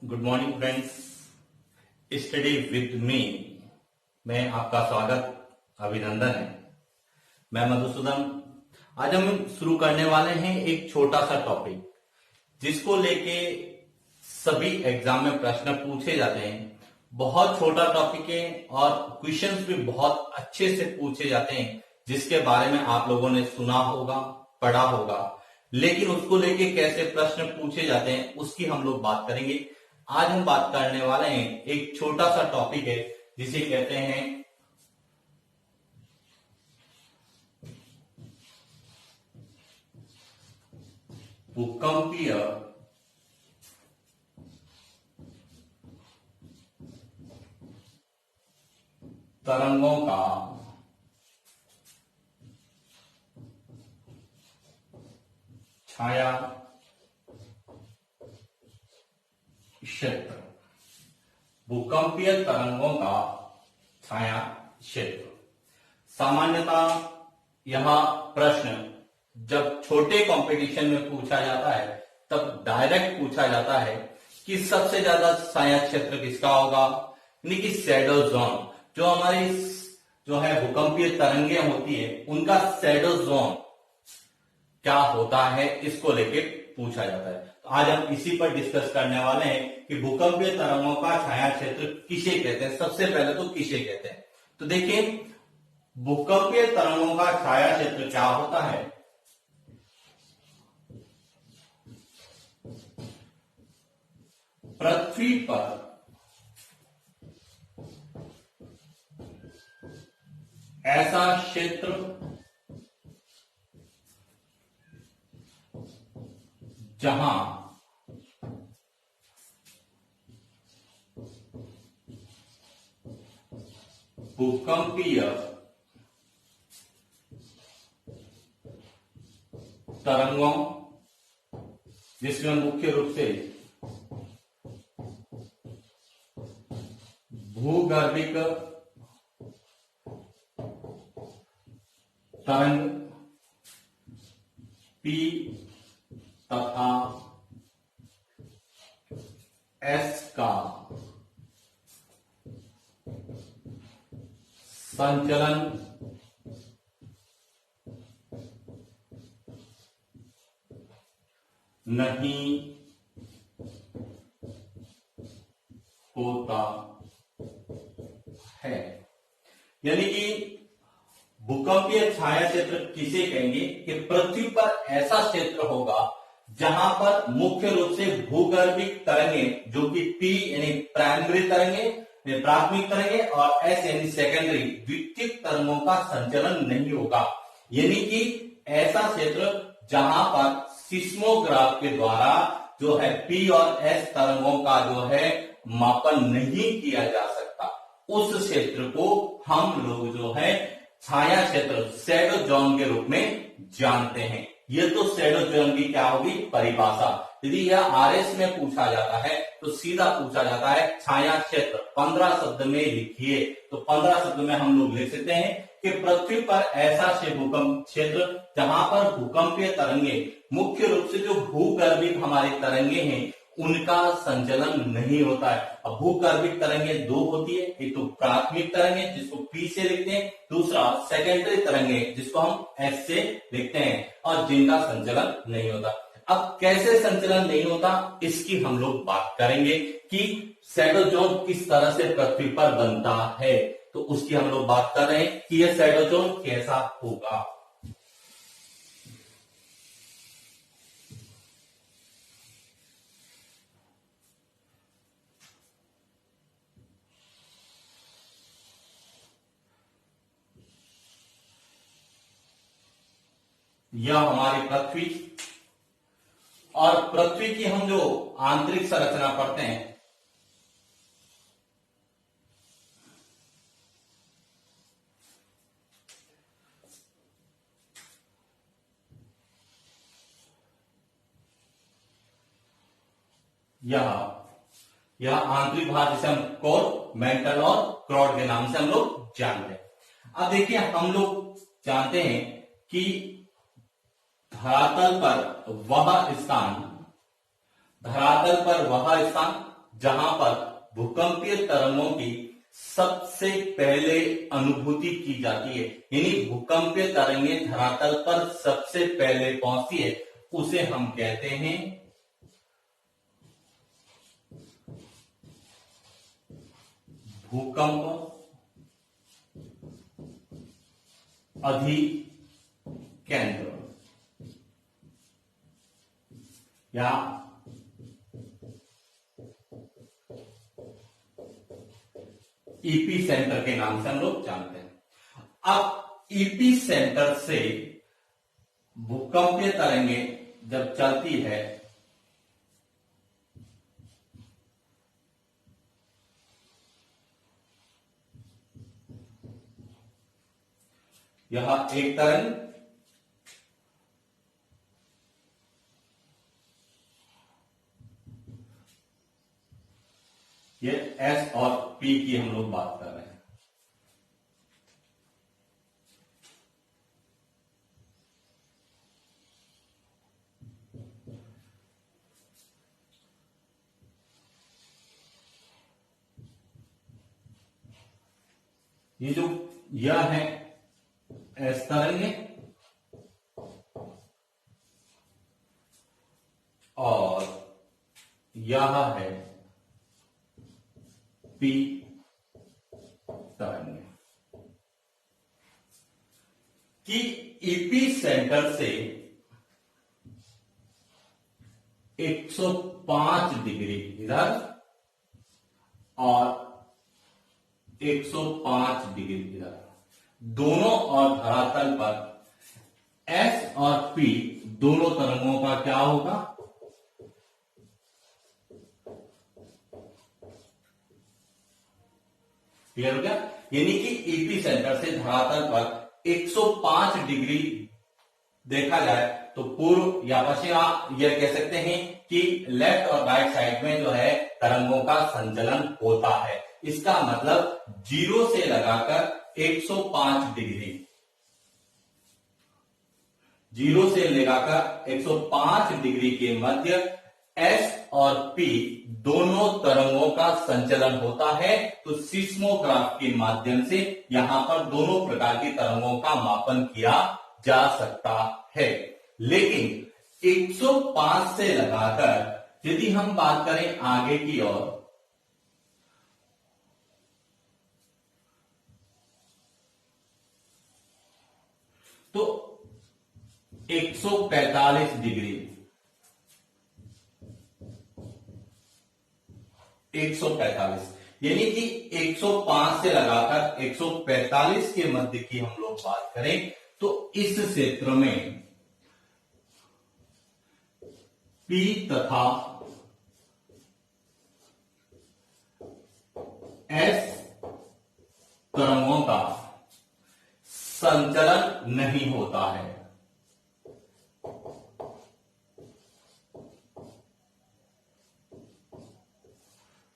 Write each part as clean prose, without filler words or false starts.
Good morning friends, study with me में आपका स्वागत अभिनंदन है। मैं मधुसूदन। आज हम शुरू करने वाले हैं एक छोटा सा टॉपिक जिसको लेके सभी एग्जाम में प्रश्न पूछे जाते हैं। बहुत छोटा टॉपिक है और क्वेश्चंस भी बहुत अच्छे से पूछे जाते हैं, जिसके बारे में आप लोगों ने सुना होगा, पढ़ा होगा, लेकिन उसको लेके कैसे प्रश्न पूछे जाते हैं उसकी हम लोग बात करेंगे। आज हम बात करने वाले हैं एक छोटा सा टॉपिक है जिसे कहते हैं भूकंपीय तरंगों का छाया क्षेत्र। भूकंपीय तरंगों का छाया क्षेत्र। सामान्यतः यह प्रश्न जब छोटे कंपटीशन में पूछा जाता है तब डायरेक्ट पूछा जाता है कि सबसे ज्यादा छाया क्षेत्र किसका होगा, यानी कि शैडो जोन। जो हमारी जो है भूकंपीय तरंगे होती है उनका शैडो जोन क्या होता है, इसको लेके पूछा जाता है। तो आज हम इसी पर डिस्कस करने वाले हैं कि भूकंपीय तरंगों का छाया क्षेत्र किसे कहते हैं। सबसे पहले तो किसे कहते हैं, तो देखिए भूकंपीय तरंगों का छाया क्षेत्र क्या होता है। पृथ्वी पर ऐसा क्षेत्र जहां भूकंपीय तरंगों, जिसमें मुख्य रूप से भूगर्भिक तरंग P तथा S का संचलन नहीं होता है। यानी कि भूकंपीय छाया क्षेत्र किसे कहेंगे कि पृथ्वी पर ऐसा क्षेत्र होगा जहां पर मुख्य रूप से भूगर्भिक तरंगे, जो कि P यानी प्राइमरी तरंगे, प्राथमिक तरंगे, और S यानी सेकेंडरी द्वितीयक तरंगों का संचलन नहीं होगा। यानी कि ऐसा क्षेत्र जहां पर सिस्मोग्राफ के द्वारा जो है P और S तरंगों का जो है मापन नहीं किया जा सकता, उस क्षेत्र को हम लोग जो है छाया क्षेत्र शैडो जोन के रूप में जानते हैं। ये तो शैडो जोन की क्या होगी परिभाषा। यदि यह आरएस में पूछा जाता है तो सीधा पूछा जाता है छाया क्षेत्र 15 शब्द में लिखिए। तो 15 शब्द में हम लोग लिख सकते हैं कि पृथ्वी पर ऐसा भूकंप क्षेत्र जहां पर भूकंपीय तरंगे, मुख्य रूप से जो भूगर्भिक हमारी तरंगे हैं, उनका संचलन नहीं होता है। अब भूगर्भिक तरंगे दो होती है, एक तो प्राथमिक तरंगे जिसको P से लिखते हैं, दूसरा सेकेंडरी तरंगे जिसको हम S से लिखते हैं, और जिनका संचलन नहीं होता। अब कैसे संचलन नहीं होता इसकी हम लोग बात करेंगे कि शैडो जोन किस तरह से पृथ्वी पर बनता है। तो उसकी हम लोग बात कर रहे हैं कि यह शैडो जोन कैसा होगा। यह हमारी पृथ्वी, और पृथ्वी की हम जो आंतरिक संरचना पढ़ते हैं, यह आंतरिक भाग जिसे हम कोर, मेंटल और क्रॉड के नाम से हम लोग जानते हैं। अब देखिए हम लोग जानते हैं कि धरातल पर वह स्थान जहां पर भूकंपीय तरंगों की सबसे पहले अनुभूति की जाती है, यानी भूकंपीय तरंगें धरातल पर सबसे पहले पहुंचती है, उसे हम कहते हैं भूकंप अधिकेंद्र या ईपी सेंटर के नाम से हम लोग जानते हैं। अब ईपी सेंटर से भूकंपीय तरंगें जब चलती है यह एक तरंग ये एस और पी की हम लोग बात कर रहे हैं। ये जो यह है एस तरंग है और यह है पी तरंग कि ईपी सेंटर से 105 डिग्री इधर और 105 डिग्री इधर, दोनों और धरातल पर एस और पी दोनों तरंगों का क्या होगा, क्लियर हो गया। यानी कि ईपी सेंटर से धरातल पर 105 डिग्री देखा जाए तो पूर्व या पश्चिम, यह कह सकते हैं कि लेफ्ट और राइट साइड में जो है तरंगों का संचलन होता है। इसका मतलब 0 से लगाकर 105 डिग्री, 0 से लगाकर 105 डिग्री के मध्य एस और पी दोनों तरंगों का संचलन होता है। तो सिस्मोग्राफ के माध्यम से यहां पर दोनों प्रकार की तरंगों का मापन किया जा सकता है। लेकिन 105 से लगाकर यदि हम बात करें आगे की ओर, तो 145 डिग्री, 145 यानी कि 105 से लगाकर 145 के मध्य की हम लोग बात करें तो इस क्षेत्र में पी तथा एस तरंगों का संचलन नहीं होता है।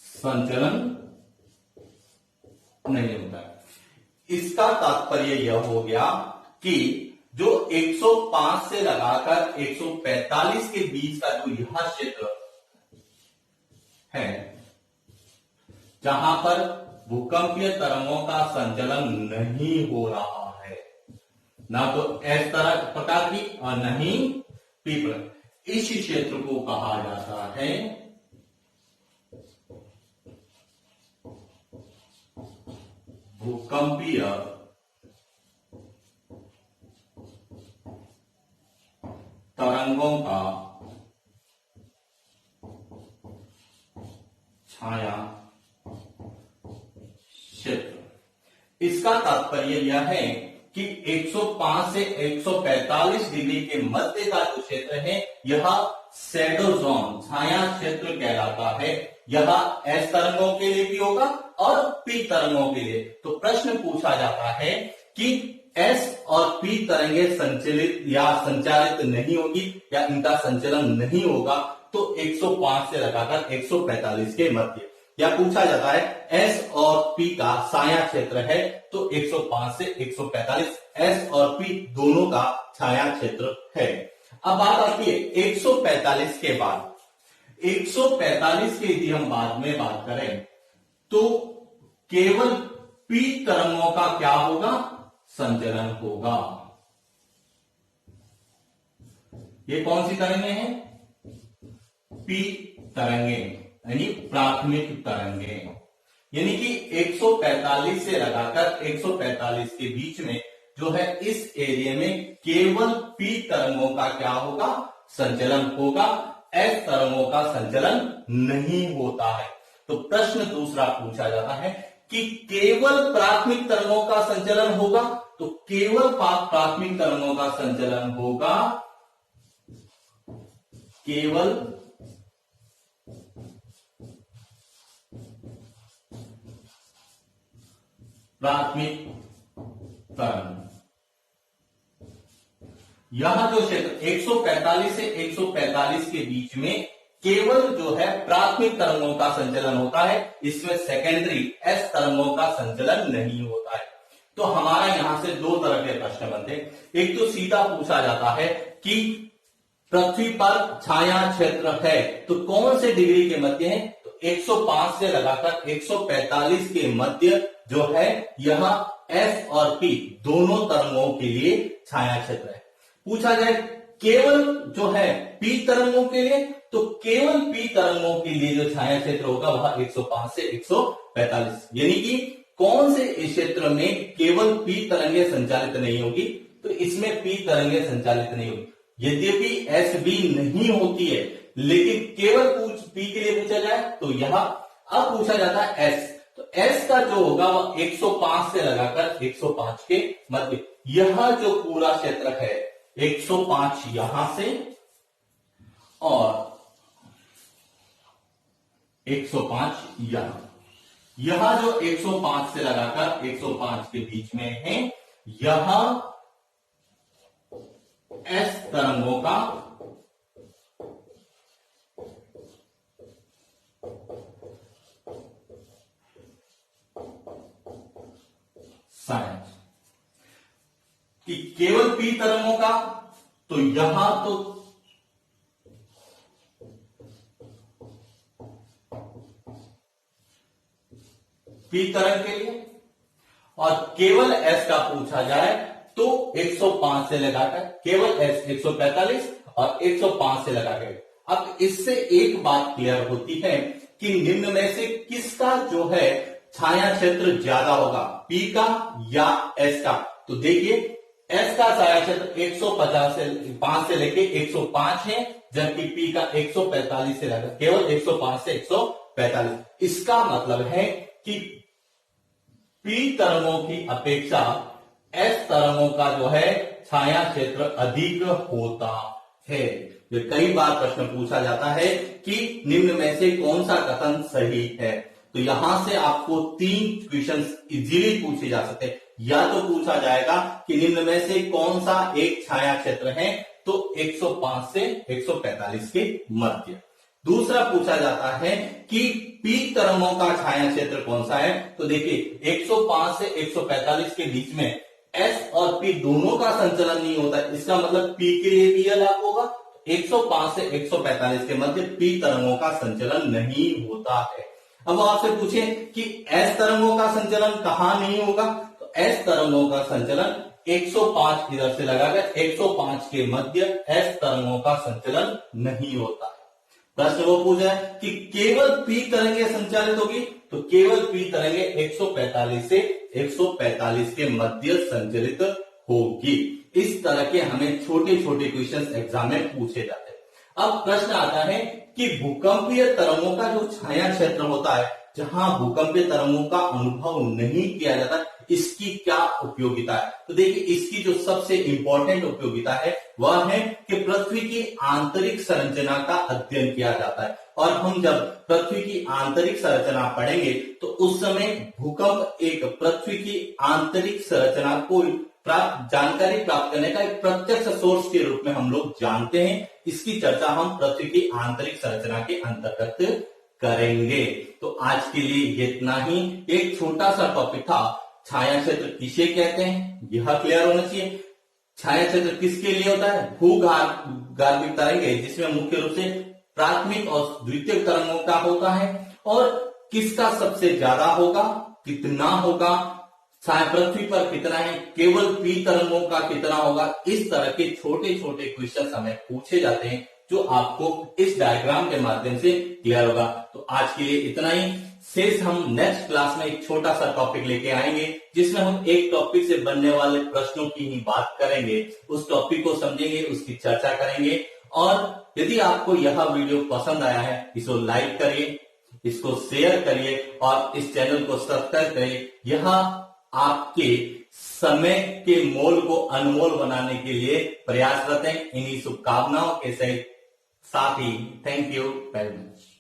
संचलन नहीं होता है। इसका तात्पर्य यह हो गया कि जो 105 से लगाकर 145 के बीच का जो यह क्षेत्र है, जहां पर भूकंपीय तरंगों का संचलन नहीं हो रहा है, ना तो एस तरह प्रकार की और न ही पी प्रकार, इस क्षेत्र को कहा जाता है भूकंपीय तरंगों का छाया क्षेत्र। इसका तात्पर्य यह है कि 105 से 145 डिग्री के मध्य का जो क्षेत्र है यह शैडो जोन, छाया क्षेत्र कहलाता है। यह एस तरंगों के लिए भी होगा और पी तरंगों के लिए। तो प्रश्न पूछा जाता है कि एस और पी तरंगे संचलित या संचालित नहीं होगी या इनका संचलन नहीं होगा तो 105 से लगाकर 145 के मध्य, या पूछा जाता है एस और पी का छाया क्षेत्र है तो 105 से 145 एस और पी दोनों का छाया क्षेत्र है। अब बात आती है 145 के बाद, 145 की यदि हम बाद में बात करें तो केवल पी तरंगों का क्या होगा, संचलन होगा। ये कौन सी तरंगे हैं, पी तरंगे यानी प्राथमिक तरंगे। यानी कि 145 से लगाकर 145 के बीच में जो है इस एरिया में केवल पी तरंगों का क्या होगा, संचलन होगा, एस तरंगों का संचलन नहीं होता है। तो प्रश्न दूसरा पूछा जाता है कि केवल प्राथमिक तरंगों का संचलन होगा, तो केवल प्राथमिक तरंगों का संचलन होगा, केवल प्राथमिक तरंग। यहां जो क्षेत्र 145 से 145 के बीच में केवल जो है प्राथमिक तरंगों का संचलन होता है, इसमें सेकेंडरी एस तरंगों का संचलन नहीं होता है। तो हमारा यहां से दो तरह के प्रश्न बनते हैं। एक तो सीधा पूछा जाता है कि पृथ्वी पर छाया क्षेत्र है तो कौन से डिग्री के मध्य है, तो 105 से लगाकर 145 के मध्य जो है यह एस और पी दोनों तरंगों के लिए छाया क्षेत्र है। पूछा जाए केवल जो है पी तरंगों के लिए, तो केवल पी तरंगों के लिए जो छाया क्षेत्र होगा वह 105 से 145, यानी कि कौन से इस क्षेत्र में केवल पी तरंगे संचालित नहीं होगी, तो इसमें पी तरंगे संचालित नहीं होगी। यद्यपि एस बी नहीं होती है लेकिन केवल पी के लिए पूछा जाए तो यह अब पूछा जाता है एस, तो एस का जो होगा वह 105 से लगाकर 105 के मध्य, यह जो पूरा क्षेत्र है 105 यहां से और 105 यहां जो 105 से लगाकर 105 के बीच में है, यहां एस तरंगों का साइज, कि केवल पी तरंगों का, तो यहां तो पी तरंग के लिए, और केवल एस का पूछा जाए तो 105 से लगाकर केवल एस 145 और 105 से लगाकर। अब इससे एक बात क्लियर होती है कि निम्न में से किसका जो है छाया क्षेत्र ज्यादा होगा, पी का या एस का। तो देखिए एस का छाया क्षेत्र 150 से 5 से लेके 105 है, जबकि पी का 145 से लगाकर केवल 105 से 145। इसका मतलब है कि पी तरंगों की अपेक्षा एस तरंगों का जो है छाया क्षेत्र अधिक होता है। ये कई बार प्रश्न पूछा जाता है कि निम्न में से कौन सा कथन सही है, तो यहां से आपको 3 क्वेश्चंस इजीली पूछे जा सकते हैं। या तो पूछा जाएगा कि निम्न में से कौन सा एक छाया क्षेत्र है, तो 105 से 145 के मध्य। दूसरा पूछा जाता है कि पी तरंगों का छाया क्षेत्र कौन सा है, तो देखिए 105 से 145 के बीच में एस और पी दोनों का संचलन नहीं होता है, इसका मतलब पी के लिए भी यह लागू होगा। 105 से 145 के मध्य पी तरंगों का संचलन नहीं होता है। अब आपसे पूछे कि एस तरंगों का संचलन कहां नहीं होगा, तो एस तरंगों का संचलन 105 इधर से लगाकर 105 के मध्य एस तरंगों का संचलन नहीं होता है। प्रश्न वो पूछा है कि केवल पी तरंगे संचालित होगी, तो केवल पी तरंगे 145 से 145 के मध्य संचलित होगी। इस तरह के हमें छोटे छोटे क्वेश्चंस एग्जाम में पूछे जाते हैं। अब प्रश्न आता है कि भूकंपीय तरंगों का जो छाया क्षेत्र होता है, जहां भूकंपीय तरंगों का अनुभव नहीं किया जाता, इसकी क्या उपयोगिता है। तो देखिए इसकी जो सबसे इंपॉर्टेंट उपयोगिता है वह है कि पृथ्वी की आंतरिक संरचना का अध्ययन किया जाता है, और हम जब पृथ्वी की आंतरिक संरचना पढ़ेंगे तो उस समय भूकंप एक पृथ्वी की आंतरिक संरचना को जानकारी प्राप्त करने का एक प्रत्यक्ष सोर्स के रूप में हम लोग जानते हैं। इसकी चर्चा हम पृथ्वी की आंतरिक संरचना के अंतर्गत करेंगे। तो आज के लिए इतना ही, एक छोटा सा टॉपिक था छाया क्षेत्र किसे कहते हैं, यह क्लियर होना चाहिए। छाया क्षेत्र किसके लिए होता है, भूगर्भिक तरंगे जिसमें मुख्य रूप से प्राथमिक और द्वितीय तरंगों का होता है और किसका सबसे ज्यादा होगा, कितना होगा, पृथ्वी पर कितना है, केवल पी तरंगों का कितना होगा। इस तरह के छोटे छोटे क्वेश्चन हमें पूछे जाते हैं जो आपको इस डायग्राम के माध्यम से क्लियर होगा। तो आज के लिए इतना ही। शेष हम नेक्स्ट क्लास में एक छोटा सा टॉपिक लेके आएंगे जिसमें हम एक टॉपिक से बनने वाले प्रश्नों की ही बात करेंगे, उस टॉपिक को समझेंगे, उसकी चर्चा करेंगे। और यदि आपको यह वीडियो पसंद आया है इसको लाइक करिए, इसको शेयर करिए और इस चैनल को सब्सक्राइब करिए। यह आपके समय के मोल को अनमोल बनाने के लिए प्रयासरत है। इन्हीं शुभकामनाओं के साथ ही थैंक यू वेरी मच।